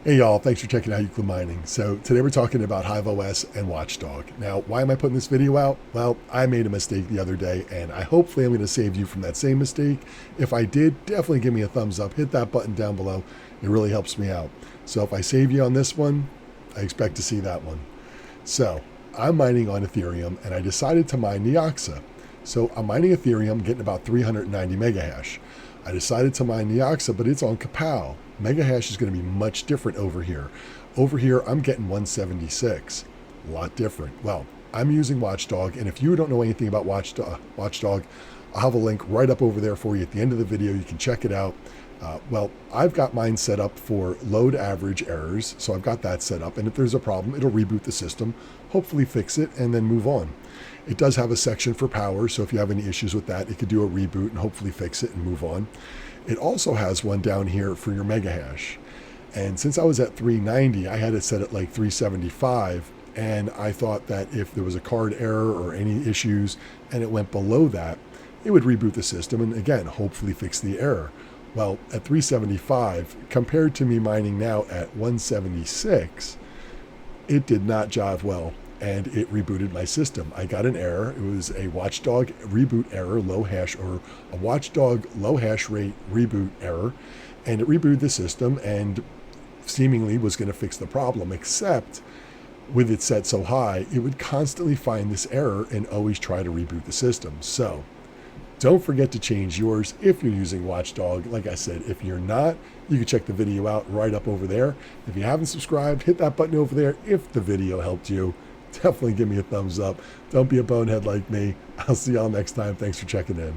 Hey y'all, thanks for checking out Euclid Mining. So today we're talking about HiveOS and Watchdog. Now, why am I putting this video out? Well, I made a mistake the other day and hopefully I'm going to save you from that same mistake. If I did, definitely give me a thumbs up, hit that button down below. It really helps me out. So if I save you on this one, I expect to see that one. So I'm mining on Ethereum and I decided to mine NEOX. So I'm mining Ethereum, getting about 390 mega hash. I decided to mine NEOX, but it's on Kapow. Mega hash is going to be much different over here. Over here, I'm getting 176. A lot different. Well, I'm using Watchdog, and if you don't know anything about Watchdog, I'll have a link right up over there for you at the end of the video. You can check it out. Well, I've got mine set up for load average errors, so I've got that set up, and if there's a problem, it'll reboot the system, hopefully fix it, and then move on. It does have a section for power, so if you have any issues with that, it could do a reboot and hopefully fix it and move on. It also has one down here for your mega hash. And since I was at 390, I had it set at like 375, and I thought that if there was a card error or any issues and it went below that, it would reboot the system and again, hopefully fix the error. Well, at 375, compared to me mining now at 176, it did not jive well, and it rebooted my system. I got an error. It was a Watchdog reboot error, low hash, or a Watchdog low hash rate reboot error, and it rebooted the system and seemingly was going to fix the problem, except with it set so high, it would constantly find this error and always try to reboot the system. So don't forget to change yours if you're using Watchdog. Like I said, if you're not, you can check the video out right up over there. If you haven't subscribed, hit that button over there. If the video helped you, definitely give me a thumbs up. Don't be a bonehead like me. I'll see y'all next time. Thanks for checking in.